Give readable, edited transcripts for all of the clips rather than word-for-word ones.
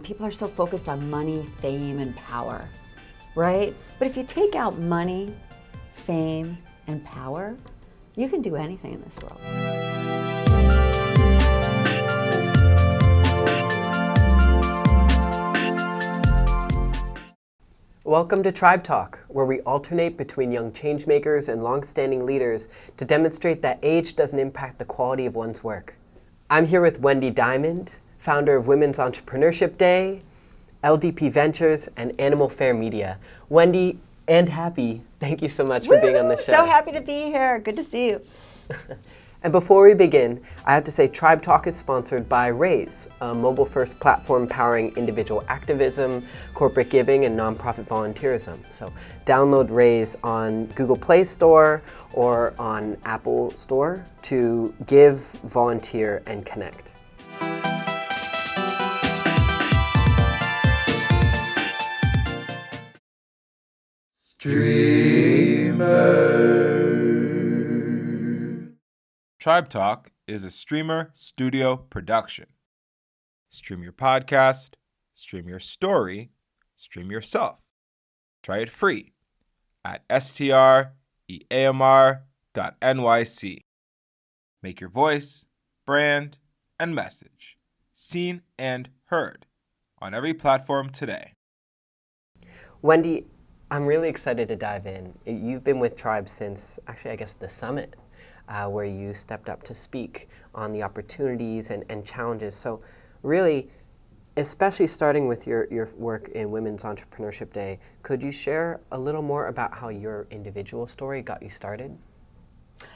People are so focused on money, fame, and power, right? But if you take out money, fame, and power, you can do anything in this world. Welcome to Tribe Talk, where we alternate between young changemakers and long-standing leaders to demonstrate that age doesn't impact the quality of one's work. I'm here with Wendy Diamond, founder of Women's Entrepreneurship Day, LDP Ventures, and Animal Fair Media. Wendy and Happy, thank you so much for being on the show. So happy to be here. Good to see you. And before we begin, I have to say Tribe Talk is sponsored by Raise, a mobile-first platform powering individual activism, corporate giving, and nonprofit volunteerism. So download Raise on Google Play Store or on Apple Store to give, volunteer, and connect. Tribe Talk is a streamer studio production. Stream your podcast, stream your story, stream yourself. Try it free at streamr.nyc. Make your voice, brand, and message seen and heard on every platform today. Wendy, I'm really excited to dive in. You've been with Tribe since, actually, I guess, the summit. Where you stepped up to speak on the opportunities and challenges. So really, especially starting with your work in Women's Entrepreneurship Day, could you share a little more about how your individual story got you started?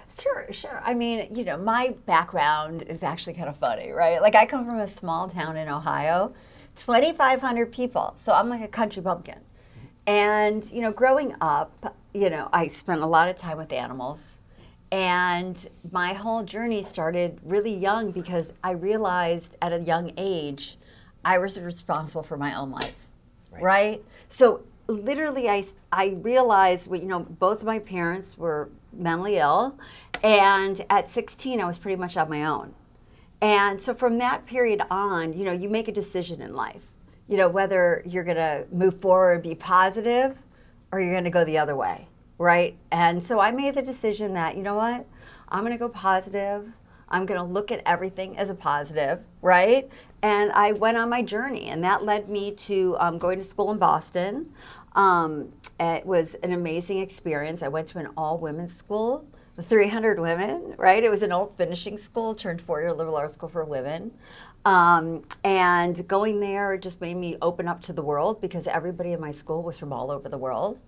Sure. I mean, my background is actually kind of funny, right? Like I come from a small town in Ohio, 2,500 people. So I'm like a country bumpkin. And, growing up, I spent a lot of time with animals. And my whole journey started really young because I realized at a young age, I was responsible for my own life, right? So literally I realized, both of my parents were mentally ill. And at 16, I was pretty much on my own. And so from that period on, you make a decision in life, whether you're going to move forward and be positive or you're going to go the other way. Right? And so I made the decision that, I'm going to go positive. I'm going to look at everything as a positive, right? And I went on my journey, and that led me to going to school in Boston. It was an amazing experience. I went to an all-women's school, 300 women, right? It was an old finishing school, turned four-year liberal arts school for women. And going there just made me open up to the world because everybody in my school was from all over the world.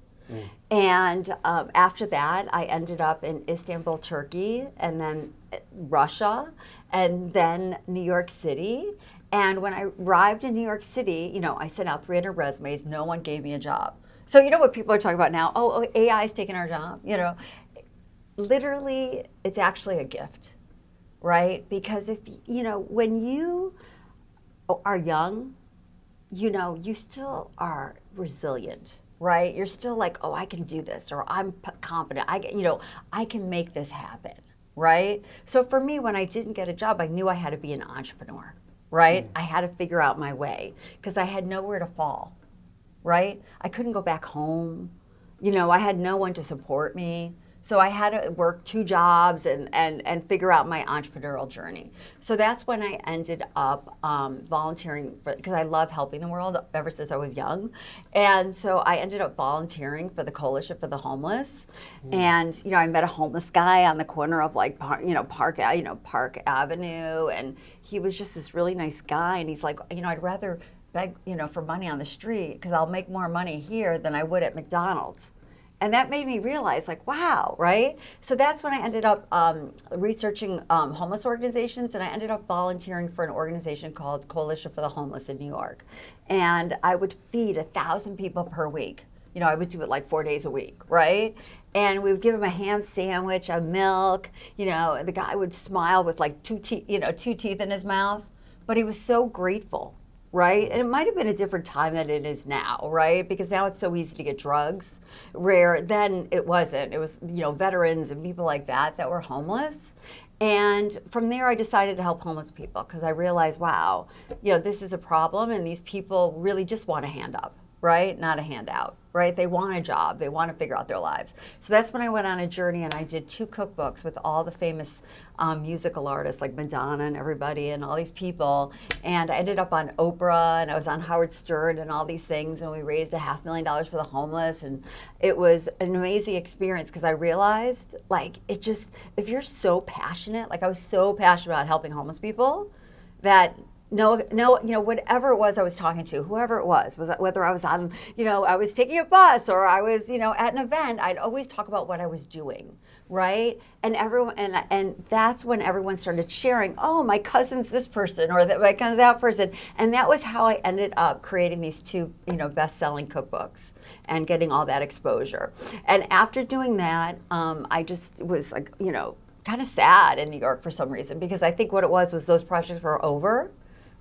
And after that, I ended up in Istanbul, Turkey, and then Russia, and then New York City. And when I arrived in New York City, I sent out 300 resumes. No one gave me a job. So what people are talking about now? Oh, AI is taking our job. Literally, it's actually a gift, right? Because if when you are young, you still are resilient. Right? You're still like, oh, I can do this, or I'm confident. I can make this happen, right? So for me, when I didn't get a job, I knew I had to be an entrepreneur, right? I had to figure out my way because I had nowhere to fall, right? I couldn't go back home. I had no one to support me. So I had to work two jobs and figure out my entrepreneurial journey. So that's when I ended up volunteering because I love helping the world ever since I was young. And so I ended up volunteering for the Coalition for the Homeless. And, I met a homeless guy on the corner of Park Avenue. And he was just this really nice guy. And he's like, I'd rather beg, for money on the street because I'll make more money here than I would at McDonald's. And that made me realize, wow, right? So that's when I ended up researching homeless organizations, and I ended up volunteering for an organization called Coalition for the Homeless in New York. And I would feed 1,000 people per week. I would do it like 4 days a week, right? And we would give him a ham sandwich, a milk. The guy would smile with like two teeth in his mouth, but he was so grateful. Right? And it might have been a different time than it is now, right? Because now it's so easy to get drugs, where then it wasn't. It was, veterans and people like that were homeless. And from there, I decided to help homeless people because I realized, wow, this is a problem, and these people really just want a hand up, right? Not a handout, right? They want a job. They want to figure out their lives. So that's when I went on a journey, and I did 2 cookbooks with all the famous musical artists like Madonna and everybody and all these people. And I ended up on Oprah, and I was on Howard Stern and all these things, and we raised $500,000 for the homeless. And it was an amazing experience because I realized, if you're so passionate, I was so passionate about helping homeless people that no, whatever it was I was talking to, whoever it was whether I was on, I was taking a bus or I was, at an event, I'd always talk about what I was doing, right? And everyone, and that's when everyone started sharing, oh, my cousin's this person or my cousin's that person. And that was how I ended up creating these 2, best-selling cookbooks and getting all that exposure. And after doing that, I just was kind of sad in New York for some reason, because I think what it was those projects were over.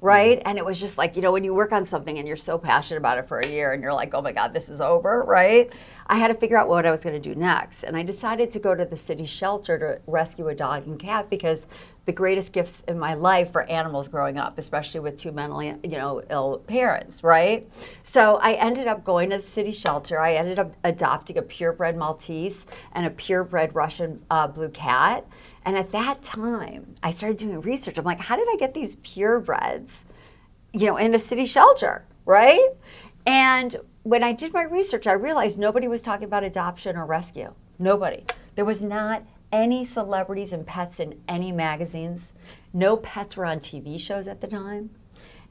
Right? And it was just when you work on something and you're so passionate about it for a year and you're like, oh my God, this is over, right? I had to figure out what I was going to do next. And I decided to go to the city shelter to rescue a dog and cat, because the greatest gifts in my life for animals growing up, especially with 2 mentally, ill parents, right? So I ended up going to the city shelter. I ended up adopting a purebred Maltese and a purebred Russian blue cat. And at that time, I started doing research. I'm like, how did I get these purebreds, in a city shelter, right? And when I did my research, I realized nobody was talking about adoption or rescue. Nobody. There was not any celebrities and pets in any magazines. No pets were on TV shows at the time.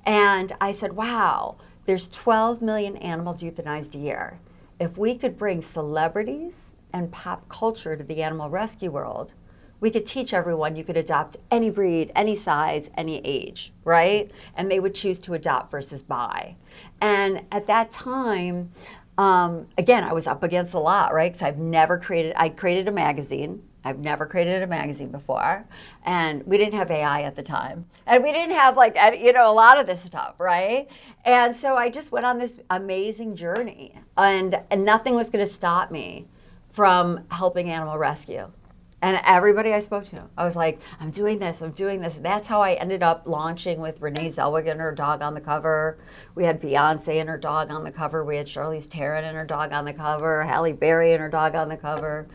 And I said, wow, there's 12 million animals euthanized a year. If we could bring celebrities and pop culture to the animal rescue world, we could teach everyone you could adopt any breed, any size, any age, right? And they would choose to adopt versus buy. And at that time, again, I was up against a lot, right? Because I created a magazine. I've never created a magazine before. And we didn't have AI at the time. And we didn't have a lot of this stuff, right? And so I just went on this amazing journey, and nothing was going to stop me from helping animal rescue. And everybody I spoke to, I was like, I'm doing this. And that's how I ended up launching with Renee Zellweger and her dog on the cover. We had Beyonce and her dog on the cover. We had Charlize Theron and her dog on the cover. Halle Berry and her dog on the cover.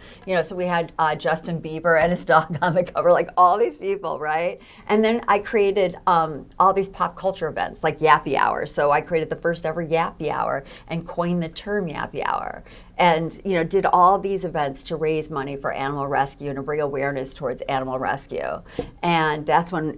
So we had Justin Bieber and his dog on the cover, all these people, right? And then I created all these pop culture events, like Yappy Hour. So I created the first ever Yappy Hour and coined the term Yappy Hour. And did all these events to raise money for animal rescue and to bring awareness towards animal rescue. And that's when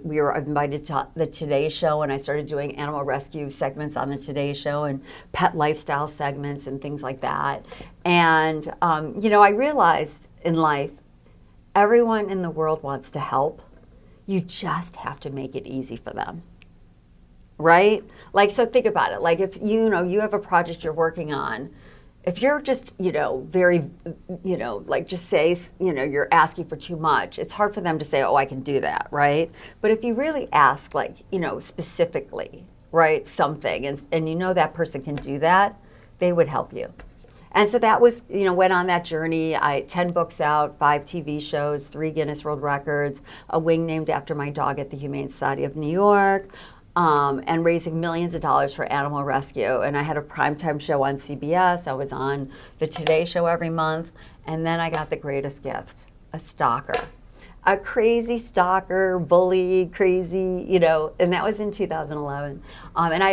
we were invited to the Today Show, and I started doing animal rescue segments on the Today Show and pet lifestyle segments and things like that. And I realized in life, everyone in the world wants to help. You just have to make it easy for them. Right? So think about it. If you have a project you're working on. If you're just, very, just say, you're asking for too much, it's hard for them to say, oh, I can do that, right? But if you really ask, specifically, right, something, and that person can do that, they would help you. And so that was, went on that journey. 10 books out, 5 TV shows, 3 Guinness World Records, a wing named after my dog at the Humane Society of New York, and raising millions of dollars for animal rescue. And I had a primetime show on CBS. I was on the Today Show every month. And then I got the greatest gift, a stalker. A crazy stalker, bully, crazy, and that was in 2011. And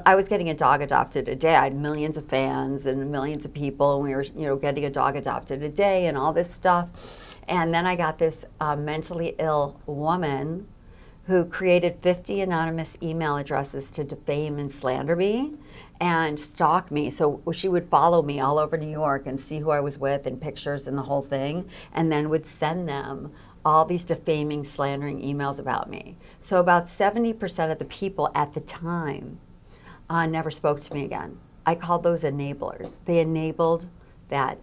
I was getting a dog adopted a day. I had millions of fans and millions of people, and we were, getting a dog adopted a day and all this stuff. And then I got this mentally ill woman who created 50 anonymous email addresses to defame and slander me and stalk me. So she would follow me all over New York and see who I was with and pictures and the whole thing, and then would send them all these defaming, slandering emails about me. So about 70% of the people at the time never spoke to me again. I called those enablers. They enabled that,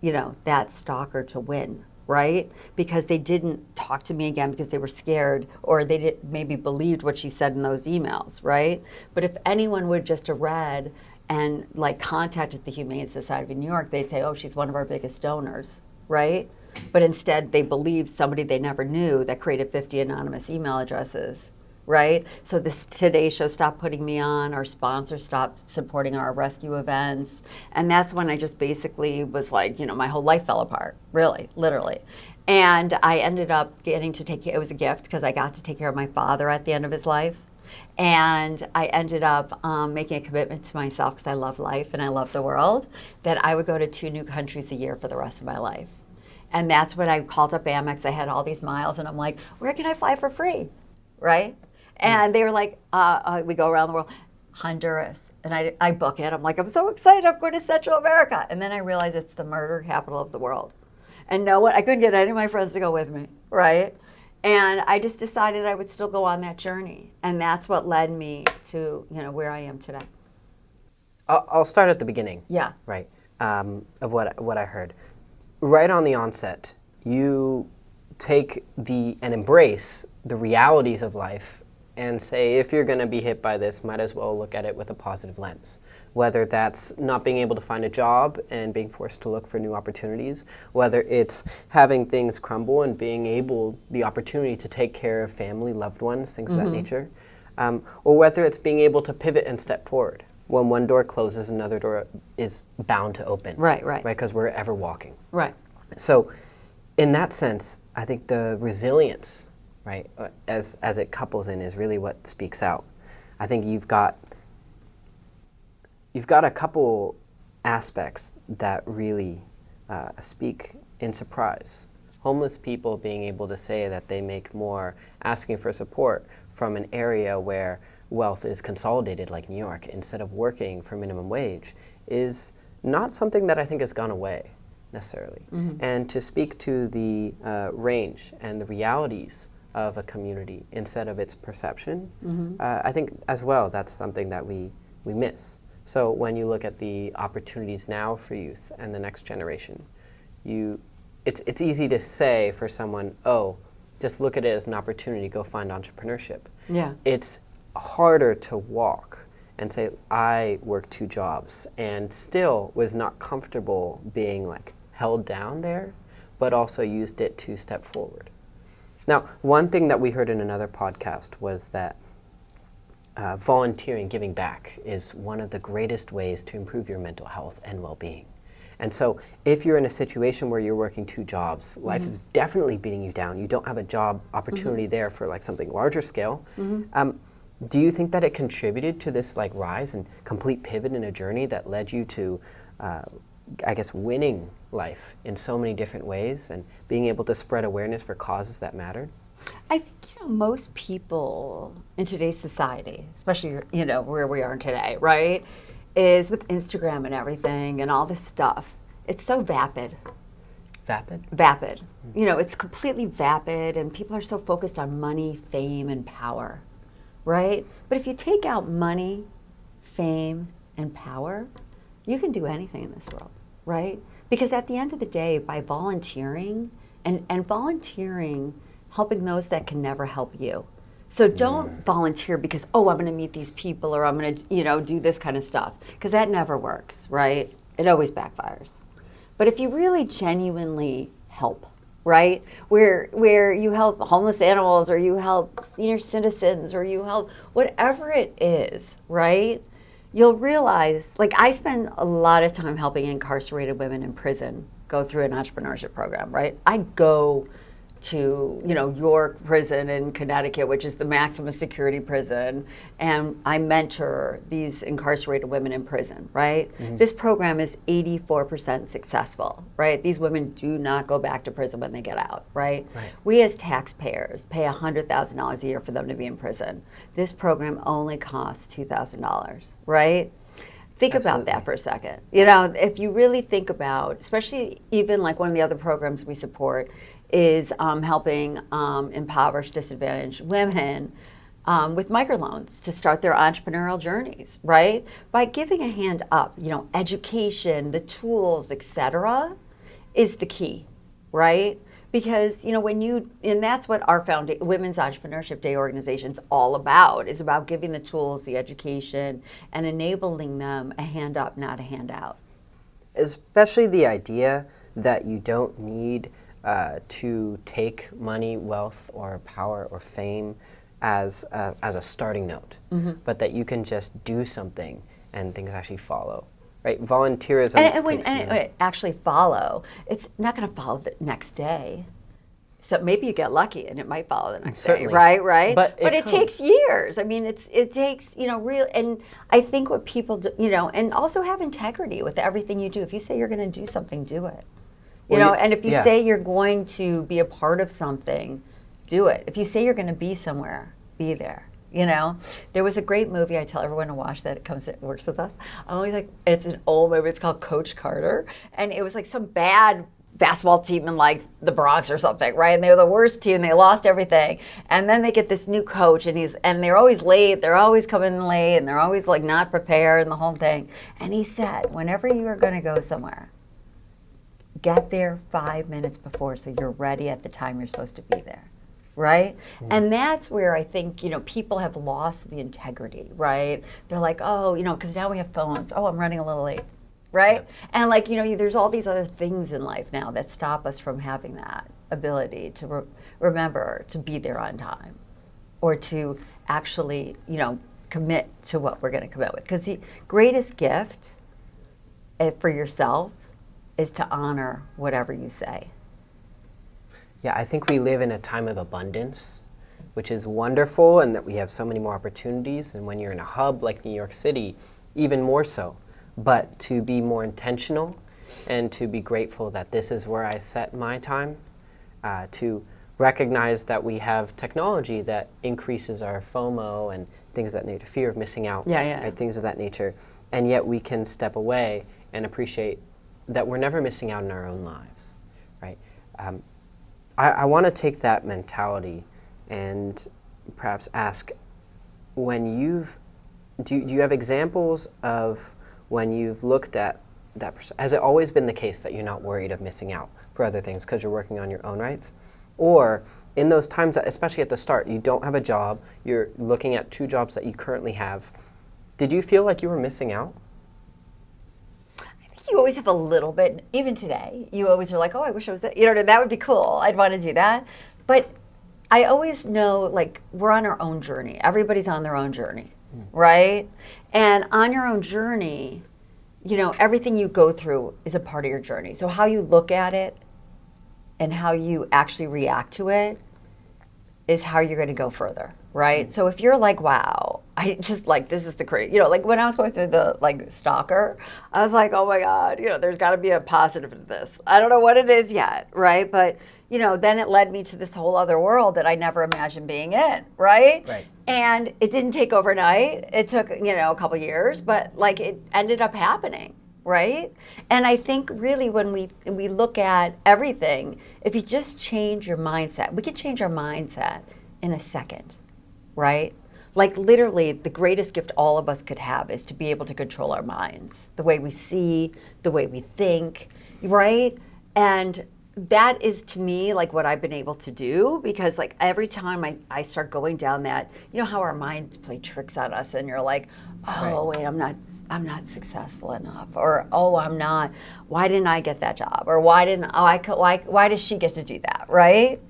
that stalker to win. Right? Because they didn't talk to me again because they were scared, or they maybe believed what she said in those emails, right? But if anyone would just have read and contacted the Humane Society of New York, they'd say, oh, she's one of our biggest donors, right? but instead they believed somebody they never knew that created 50 anonymous email addresses, right? So this Today Show stopped putting me on, our sponsor stopped supporting our rescue events, and that's when I just basically was like, my whole life fell apart, really, literally. And I ended up getting to take care, it was a gift because I got to take care of my father at the end of his life. And I ended up making a commitment to myself, because I love life and I love the world, that I would go to 2 new countries a year for the rest of my life. And that's when I called up Amex. I had all these miles, and I'm like, where can I fly for free, right? And they were like, we go around the world. Honduras. And I book it. I'm like, I'm so excited. I'm going to Central America. And then I realized it's the murder capital of the world. And no one, I couldn't get any of my friends to go with me, right? And I just decided I would still go on that journey. And that's what led me to, where I am today. I'll start at the beginning. Yeah. Right. Of what I heard. Right on the onset, you take and embrace the realities of life and say, if you're going to be hit by this, might as well look at it with a positive lens. Whether that's not being able to find a job and being forced to look for new opportunities, whether it's having things crumble and being the opportunity to take care of family, loved ones, things of that nature, or whether it's being able to pivot and step forward. When one door closes, another door is bound to open. Right. Because we're ever walking. Right. So in that sense, I think the resilience, right, as it couples in, is really what speaks out. I think you've got a couple aspects that really speak in surprise. Homeless people being able to say that they make more asking for support from an area where wealth is consolidated, like New York, instead of working for minimum wage, is not something that I think has gone away necessarily. And to speak to the range and the realities of a community instead of its perception, I think as well that's something that we miss. So when you look at the opportunities now for youth and the next generation, it's easy to say for someone, oh, just look at it as an opportunity, go find entrepreneurship. Yeah. It's harder to walk and say, I work 2 jobs and still was not comfortable being like held down there, but also used it to step forward. Now, one thing that we heard in another podcast was that volunteering, giving back, is one of the greatest ways to improve your mental health and well-being. And so if you're in a situation where you're working 2 jobs, life is definitely beating you down, you don't have a job opportunity there for like something larger scale, do you think that it contributed to this like rise and complete pivot in a journey that led you to, I guess, winning life in so many different ways and being able to spread awareness for causes that mattered? I think, most people in today's society, especially, where we are today, right, is with Instagram and everything and all this stuff, it's so vapid. Vapid? Vapid. It's completely vapid, and people are so focused on money, fame, and power, right? But if you take out money, fame, and power, you can do anything in this world, right? Because at the end of the day, by volunteering, and volunteering, helping those that can never help you. So don't volunteer because, I'm going to meet these people, or I'm going to, do this kind of stuff, because that never works, right? It always backfires. But if you really genuinely help, right, where you help homeless animals, or you help senior citizens, or you help whatever it is, right, you'll realize, like, I spend a lot of time helping incarcerated women in prison go through an entrepreneurship program, right? I go to, York prison in Connecticut, which is the maximum security prison, and I mentor these incarcerated women in prison, right? This program is 84% successful, right? These women do not go back to prison when they get out, right? We as taxpayers pay $100,000 a year for them to be in prison. This program only costs $2,000, right? Think about that for a second. If you really think about, especially even like one of the other programs we support is helping impoverished, disadvantaged women with microloans to start their entrepreneurial journeys, right? By giving a hand up, education, the tools, etc., is the key, right? Because, and that's what our Women's Entrepreneurship Day organization is all about, is about giving the tools, the education, and enabling them a hand up, not a handout. Especially the idea that you don't need to take money, wealth, or power, or fame as a starting note, but that you can just do something and things actually follow. Right? Volunteerism it actually follow. It's not going to follow the next day. So maybe you get lucky and it might follow the next day, right? But it takes years. I mean, it takes, real, and I think what people do, and also have integrity with everything you do. If you say you're going to do something, do it. And if you say you're going to be a part of something, do it. If you say you're going to be somewhere, be there. There was a great movie I tell everyone to watch that works with us. I'm always like, it's an old movie. It's called Coach Carter, and it was like some bad basketball team in like the Bronx or something, right? And they were the worst team. They lost everything, and then they get this new coach, and they're always late. They're always coming in late, and they're always like not prepared and the whole thing. And he said, whenever you are going to go somewhere, get there 5 minutes before so you're ready at the time you're supposed to be there. Right? And that's where I think, people have lost the integrity, right? They're like, oh, because now we have phones. Oh, I'm running a little late, right? Yeah. And like, there's all these other things in life now that stop us from having that ability to remember to be there on time or to actually, commit to what we're going to commit with. Because the greatest gift for yourself is to honor whatever you say. Yeah, I think we live in a time of abundance, which is wonderful, and that we have so many more opportunities. And when you're in a hub like New York City, even more so. But to be more intentional and to be grateful that this is where I set my time, to recognize that we have technology that increases our FOMO and things of that nature, fear of missing out, right, things of that nature. And yet we can step away and appreciate that we're never missing out in our own lives, right? I want to take that mentality and perhaps ask, do you have examples of when you've looked at that person? Has it always been the case that you're not worried of missing out for other things because you're working on your own rights? Or in those times, especially at the start, you don't have a job, you're looking at 2 jobs that you currently have, did you feel like you were missing out? You always have a little bit, even today, you always are like, oh, I wish I was that, that would be cool. I'd want to do that. But I always know, like, we're on our own journey. Everybody's on their own journey, right? And on your own journey, everything you go through is a part of your journey. So how you look at it and how you actually react to it is how you're going to go further, right? So if you're like, wow, I just like, this is the crazy, like when I was going through the stalker, I was like, oh my God, there's got to be a positive to this. I don't know what it is yet, right? But, then it led me to this whole other world that I never imagined being in, right? Right. And it didn't take overnight. It took, a couple years, but like it ended up happening. Right? And I think really when we look at everything, if you just change your mindset, we can change our mindset in a second, right? Like literally the greatest gift all of us could have is to be able to control our minds, the way we see, the way we think, right? And that is to me like what I've been able to do, because like every time I start going down that, how our minds play tricks on us and you're like, oh, wait, I'm not successful enough, or oh, I'm not. Why didn't I get that job? Or why does she get to do that? Right?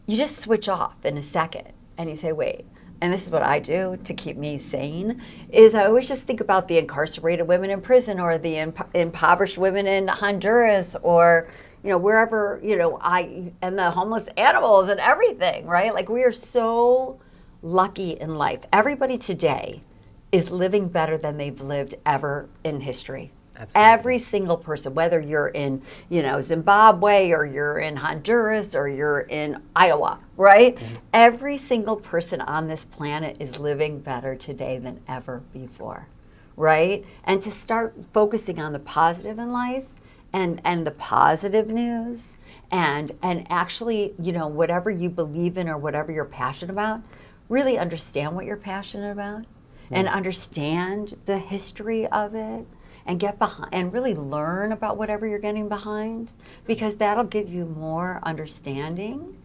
You just switch off in a second and you say, wait. And this is what I do to keep me sane. Is I always just think about the incarcerated women in prison, or the impoverished women in Honduras, or wherever and the homeless animals and everything. Right? Like we are so lucky in life. Everybody today is living better than they've lived ever in history. Absolutely. Every single person, whether you're in, Zimbabwe, or you're in Honduras, or you're in Iowa, right? Mm-hmm. Every single person on this planet is living better today than ever before, right? And to start focusing on the positive in life and the positive news and actually, whatever you believe in or whatever you're passionate about, really understand what you're passionate about. And understand the history of it, and get behind and really learn about whatever you're getting behind, because that'll give you more understanding.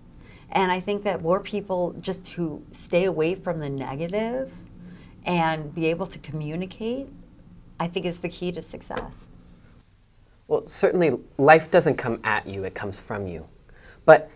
And I think that more people just to stay away from the negative and be able to communicate, I think is the key to success. Well, certainly life doesn't come at you, it comes from you. But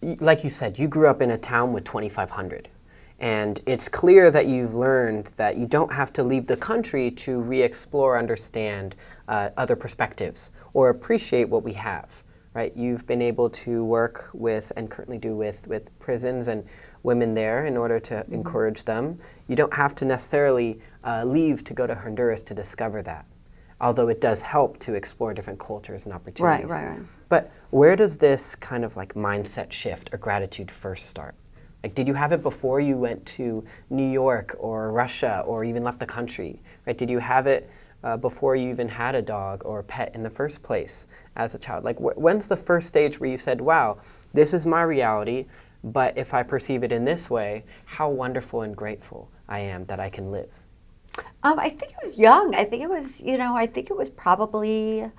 like you said, you grew up in a town with 2,500. And it's clear that you've learned that you don't have to leave the country to re-explore, understand other perspectives, or appreciate what we have, right? You've been able to work with, and currently do with prisons and women there in order to encourage them. You don't have to necessarily leave to go to Honduras to discover that, although it does help to explore different cultures and opportunities. Right. But where does this kind of like mindset shift or gratitude first start? Like, did you have it before you went to New York or Russia or even left the country, right? Did you have it before you even had a dog or a pet in the first place as a child? Like, when's the first stage where you said, wow, this is my reality, but if I perceive it in this way, how wonderful and grateful I am that I can live? I think it was young. I think it was probably...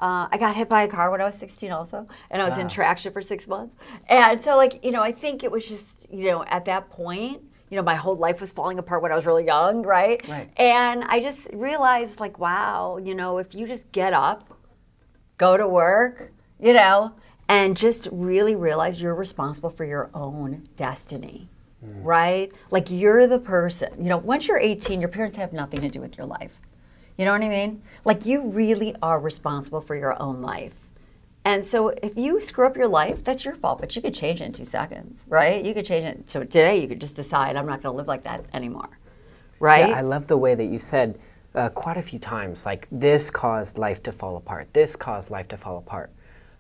I got hit by a car when I was 16 also, and I was in traction for 6 months. And so, I think it was just, at that point, my whole life was falling apart when I was really young, right? And I just realized, wow, if you just get up, go to work, and just really realize you're responsible for your own destiny, right? Like, you're the person. Once you're 18, your parents have nothing to do with your life. You know what I mean? Like, you really are responsible for your own life. And so if you screw up your life, that's your fault, but you could change it in 2 seconds, right? You could change it. So today you could just decide, I'm not going to live like that anymore, right? Yeah, I love the way that you said quite a few times, like, this caused life to fall apart. This caused life to fall apart.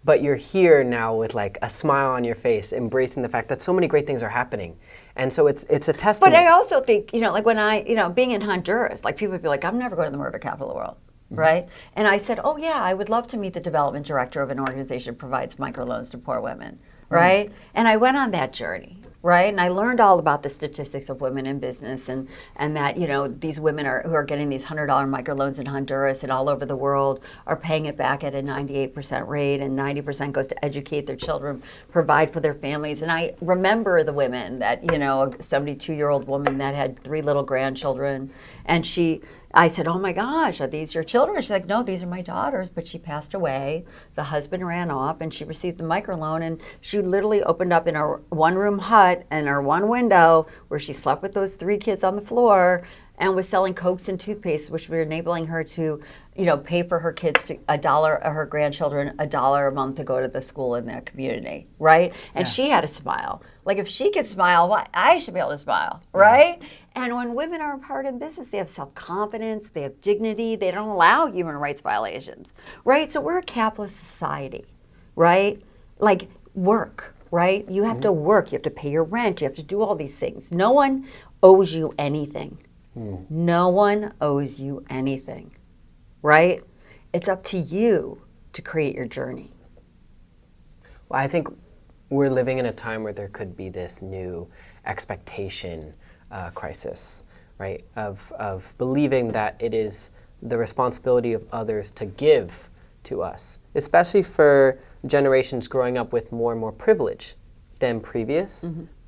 But you're here now with like a smile on your face, embracing the fact that so many great things are happening. And so it's a testament. But I also think, like when being in Honduras, like people would be like, I'm never going to the murder capital of the world, right? And I said, oh yeah, I would love to meet the development director of an organization that provides microloans to poor women, right? And I went on that journey. Right, and I learned all about the statistics of women in business, and that these women who are getting these $100 microloans in Honduras and all over the world are paying it back at a 98% rate, and 90% goes to educate their children, provide for their families. And I remember the women that a 72-year-old woman that had 3 little grandchildren, and I said, oh my gosh, are these your children? She's like, no, these are my daughters, but she passed away. The husband ran off, and she received the microloan, and she literally opened up in her one-room hut and her one window where she slept with those 3 kids on the floor and was selling Cokes and toothpaste, which were enabling her to, pay for her kids to her grandchildren $1 a month to go to the school in that community, right? And she had a smile. Like, if she could smile, well, I should be able to smile, right? And when women are a part in business, they have self-confidence, they have dignity, they don't allow human rights violations, right? So we're a capitalist society, right? Like, work, right? You have to work, you have to pay your rent, you have to do all these things. No one owes you anything. No one owes you anything, right? It's up to you to create your journey. Well, I think we're living in a time where there could be this new expectation crisis, right? Of believing that it is the responsibility of others to give to us, especially for generations growing up with more and more privilege than previous.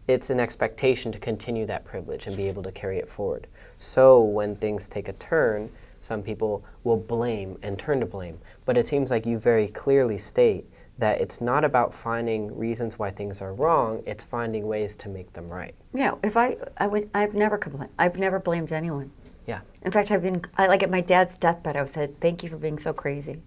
It's an expectation to continue that privilege and be able to carry it forward. So when things take a turn, some people will blame and turn to blame. But it seems like you very clearly state that it's not about finding reasons why things are wrong, it's finding ways to make them right. Yeah, I've never complained. I've never blamed anyone. Yeah. In fact, at my dad's deathbed, I said, thank you for being so crazy.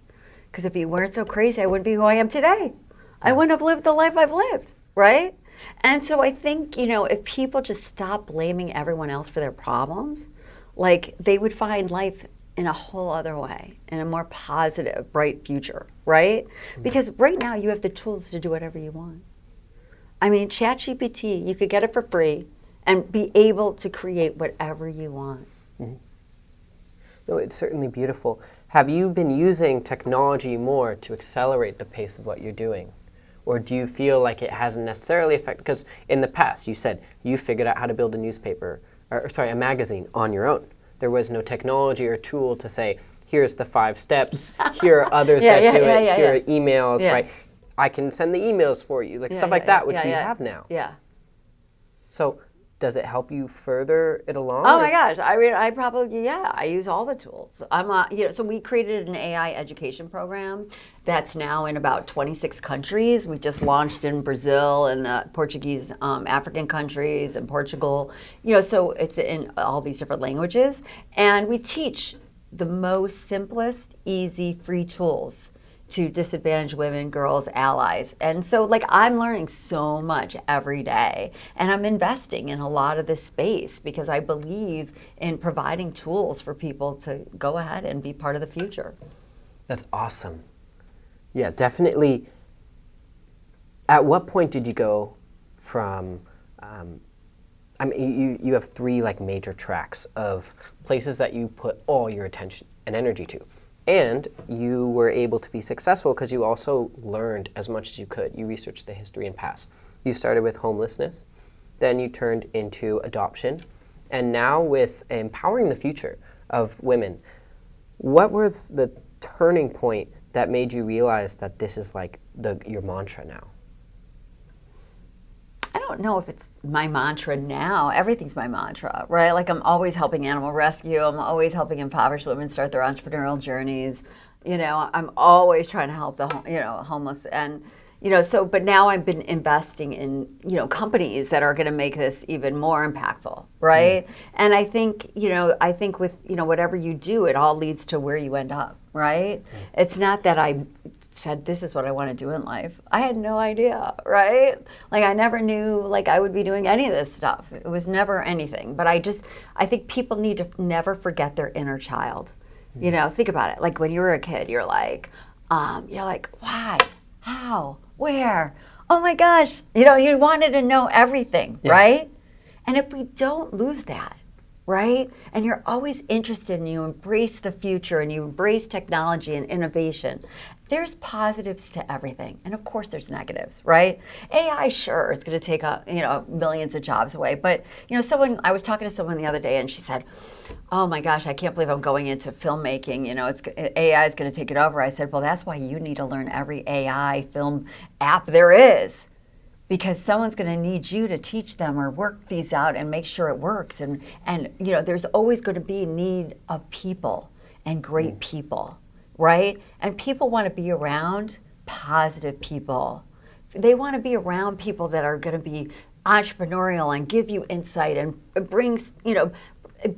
Because if you weren't so crazy, I wouldn't be who I am today. I wouldn't have lived the life I've lived, right? And so I think, if people just stop blaming everyone else for their problems, like, they would find life in a whole other way, in a more positive, bright future, right? Because right now you have the tools to do whatever you want. I mean, ChatGPT, you could get it for free and be able to create whatever you want. No, it's certainly beautiful. Have you been using technology more to accelerate the pace of what you're doing? Or do you feel like it hasn't necessarily affected? Because in the past, you said you figured out how to build a magazine on your own. There was no technology or tool to say, here's the 5 steps, here are others that do it, here are emails, right? I can send the emails for you, stuff like that, which we have now. Yeah. So does it help you further it along? Oh my gosh! I mean, I use all the tools. So we created an AI education program that's now in about 26 countries. We just launched in Brazil and the Portuguese, African countries, and Portugal. So it's in all these different languages, and we teach the most simplest, easy, free tools to disadvantaged women, girls, allies. And so I'm learning so much every day, and I'm investing in a lot of this space because I believe in providing tools for people to go ahead and be part of the future. That's awesome. Yeah, definitely. At what point did you go from, you have three major tracks of places that you put all your attention and energy to. And you were able to be successful because you also learned as much as you could. You researched the history and past. You started with homelessness, then you turned into adoption, and now with empowering the future of women. What was the turning point that made you realize that this is your mantra now? I don't know if it's my mantra now. Everything's my mantra, right? I'm always helping animal rescue. I'm always helping impoverished women start their entrepreneurial journeys. I'm always trying to help the homeless. And, but now I've been investing in, companies that are going to make this even more impactful, right? And I think with, whatever you do, it all leads to where you end up, right? It's not that I said, this is what I want to do in life. I had no idea, right? I never knew I would be doing any of this stuff. It was never anything. But I think people need to never forget their inner child. Think about it. When you were a kid, you're why? How? Where? Oh my gosh. You wanted to know everything, right? And if we don't lose that, right? And you're always interested and you embrace the future and you embrace technology and innovation, there's positives to everything. And of course there's negatives, right? AI sure is going to take millions of jobs away. But I was talking to someone the other day and she said, oh my gosh, I can't believe I'm going into filmmaking. AI is going to take it over. I said, well, that's why you need to learn every AI film app there is. Because someone's going to need you to teach them or work these out and make sure it works. And there's always going to be a need of people and great people, right? And people want to be around positive people. They want to be around people that are going to be entrepreneurial and give you insight and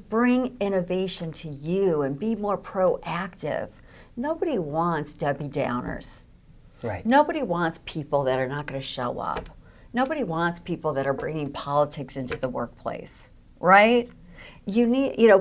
bring innovation to you and be more proactive. Nobody wants Debbie Downers. Right. Nobody wants people that are not going to show up. Nobody wants people that are bringing politics into the workplace, right?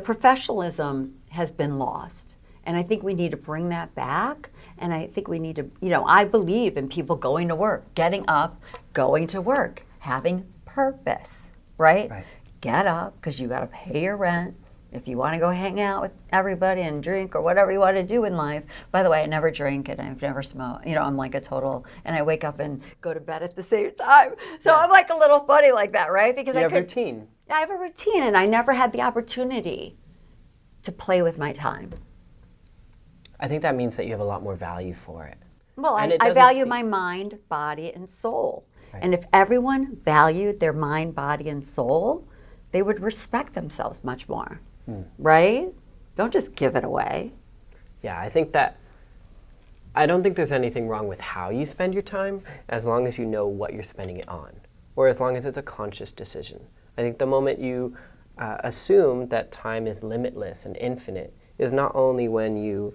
Professionalism has been lost. And I think we need to bring that back. And I think we need to, I believe in people going to work, getting up, going to work, having purpose, right? Get up because you got to pay your rent. If you want to go hang out with everybody and drink or whatever you want to do in life. By the way, I never drink and I've never smoked. I'm a total, and I wake up and go to bed at the same time. So I'm a little funny like that, right? Because you have a routine. I have a routine and I never had the opportunity to play with my time. I think that means that you have a lot more value for it. Well, I value my mind, body, and soul. Right. And if everyone valued their mind, body, and soul, they would respect themselves much more. Right? Don't just give it away. Yeah, I don't think there's anything wrong with how you spend your time as long as you know what you're spending it on, or as long as it's a conscious decision. I think the moment you assume that time is limitless and infinite is not only when you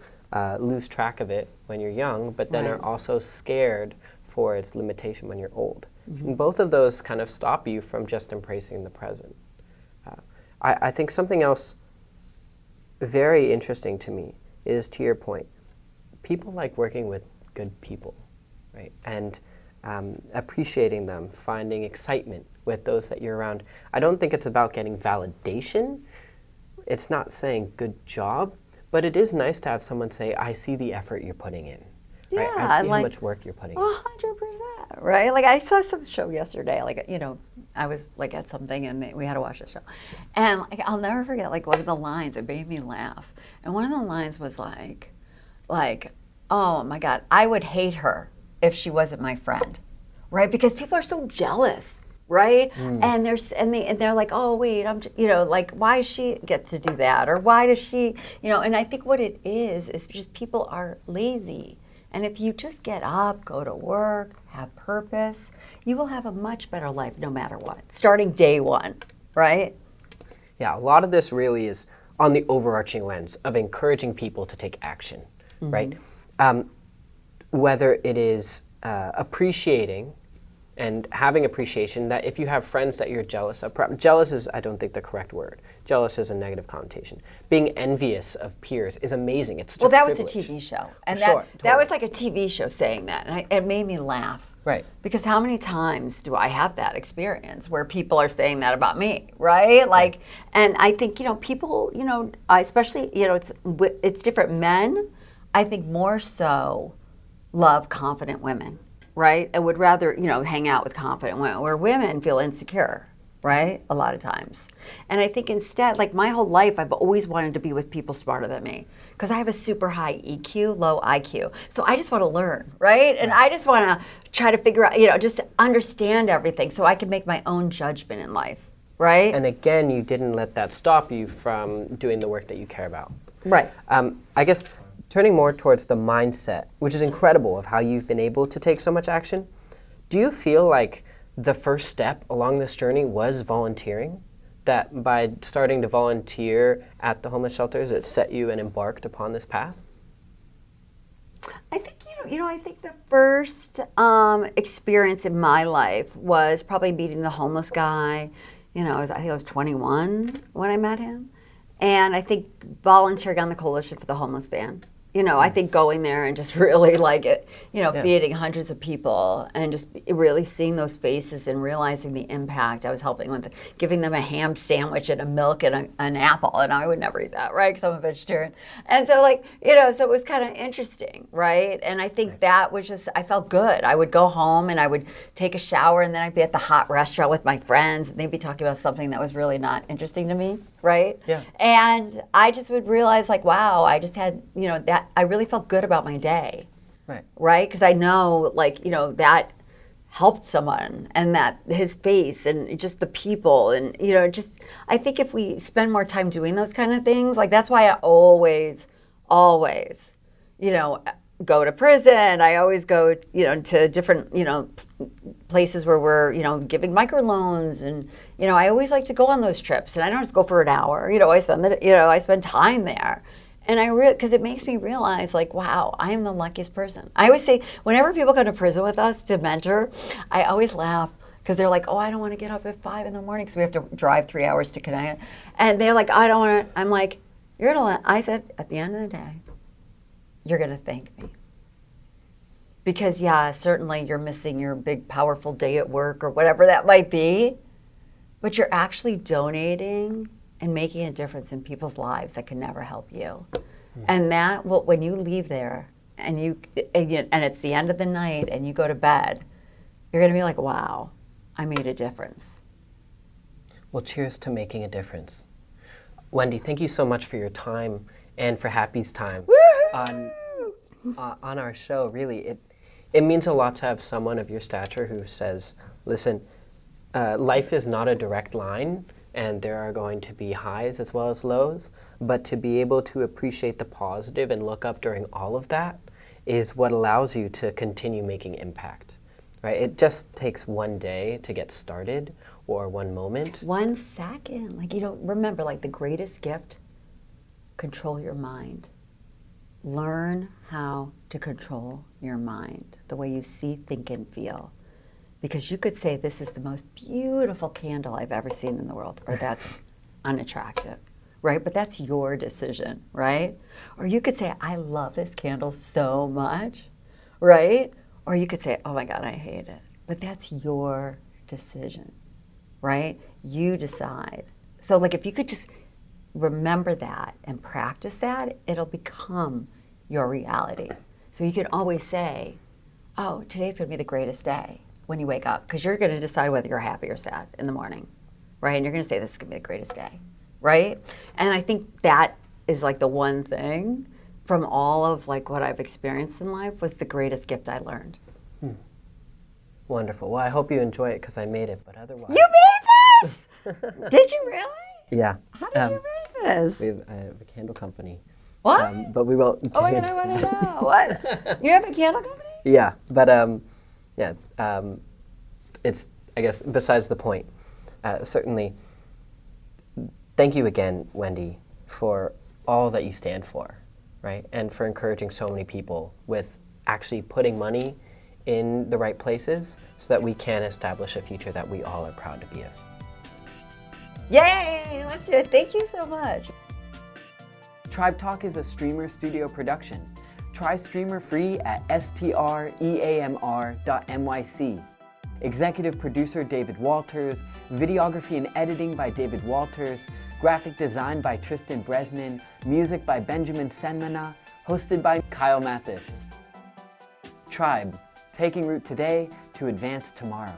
lose track of it when you're young, but then are also scared for its limitation when you're old. And both of those kind of stop you from just embracing the present. I think something else very interesting to me is, to your point, people like working with good people, right? And appreciating them, finding excitement with those that you're around. I don't think it's about getting validation. It's not saying good job, but it is nice to have someone say, I see the effort you're putting in. Yeah, right? I see how much work you're putting in. 100%, right? I saw some show yesterday, I was at something and we had to watch the show. And I'll never forget one of the lines, it made me laugh. And one of the lines was oh my God, I would hate her if she wasn't my friend, right? Because people are so jealous right? And they're like, oh wait, like, why she get to do that, or why does she, and I think what it is just people are lazy. And if you just get up, go to work, have purpose, you will have a much better life no matter what, starting day one, right? Yeah, a lot of this really is on the overarching lens of encouraging people to take action, right? Whether it is appreciating and having appreciation, that if you have friends that you're jealous of, jealous is, I don't think, the correct word. Jealous is a negative connotation. Being envious of peers is amazing. It's such a that was a privilege. TV show, and Sure, that was totally. like a TV show saying that, and it made me laugh. Right. Because how many times do I have that experience where people are saying that about me, right? Like, and I think, people, especially, it's different. Men, I think more so love confident women, right? And would rather, hang out with confident women, where women feel insecure, right? A lot of times. And I think instead, like my whole life, I've always wanted to be with people smarter than me because I have a super high EQ, low IQ. So I just want to learn, right? And I just want to try to figure out, just understand everything so I can make my own judgment in life, right? And again, you didn't let that stop you from doing the work that you care about. Right. I guess turning more towards the mindset, which is incredible of how you've been able to take so much action, do you feel like the first step along this journey was volunteering? That by starting to volunteer at the homeless shelters, it set you and embarked upon this path? I think, I think the first experience in my life was probably meeting the homeless guy. I think I was 21 when I met him. And I think volunteering on the Coalition for the Homeless Van. I think going there and just really feeding hundreds of people and just really seeing those faces and realizing the impact I was helping with, giving them a ham sandwich and a milk and an apple. And I would never eat that, right? Because I'm a vegetarian. And so so it was kind of interesting, right? And I think that was just, I felt good. I would go home and I would take a shower and then I'd be at the hot restaurant with my friends and they'd be talking about something that was really not interesting to me, right? Yeah. And I just would realize wow, I just had, that I really felt good about my day. Right? Because I know, that helped someone and that his face and just the people and, I think if we spend more time doing those kind of things, that's why I always, go to prison. I always go, to different, places where we're, giving microloans and, I always like to go on those trips and I don't just go for an hour, I spend time there. And because it makes me realize, wow, I am the luckiest person. I always say, whenever people come to prison with us to mentor, I always laugh because they're like, oh, I don't want to get up at 5 a.m. because we have to drive 3 hours to Connecticut. And they're like, I don't want to. I'm like, I said, at the end of the day, you're going to thank me. Because, yeah, certainly you're missing your big, powerful day at work or whatever that might be, but you're actually donating and making a difference in people's lives that can never help you. And that, when you leave there and it's the end of the night and you go to bed, you're gonna be like, wow, I made a difference. Well, cheers to making a difference. Wendy, thank you so much for your time and for Happy's time on our show. Really, it means a lot to have someone of your stature who says, listen, life is not a direct line, and there are going to be highs as well as lows, but to be able to appreciate the positive and look up during all of that is what allows you to continue making impact, right? It just takes one day to get started or one moment. 1 second. Remember, the greatest gift, control your mind. Learn how to control your mind, the way you see, think, and feel. Because you could say, this is the most beautiful candle I've ever seen in the world, or that's unattractive, right? But that's your decision, right? Or you could say, I love this candle so much, right? Or you could say, oh my God, I hate it. But that's your decision, right? You decide. So if you could just remember that and practice that, it'll become your reality. So you can always say, oh, today's gonna be the greatest day. When you wake up, because you're going to decide whether you're happy or sad in the morning, right? And you're going to say, this is going to be the greatest day, right? And I think that is the one thing from all of what I've experienced in life was the greatest gift I learned. Wonderful. Well, I hope you enjoy it because I made it, but otherwise. You made this? Did you really? Yeah. How did you make this? We have a candle company. What? But we won't. Oh my God, I want to know. What? You have a candle company? Yeah, but it's, I guess, besides the point. Certainly, thank you again, Wendy, for all that you stand for, right? And for encouraging so many people with actually putting money in the right places so that we can establish a future that we all are proud to be of. Yay! Let's do it. Thank you so much. Tribe Talk is a Streamer Studio production. Try Streamer free at streamr.nyc. Executive producer David Walters, videography and editing by David Walters, graphic design by Tristan Bresnan, music by Benjamin Senmana, hosted by Kyle Matthys. Tribe, taking root today to advance tomorrow.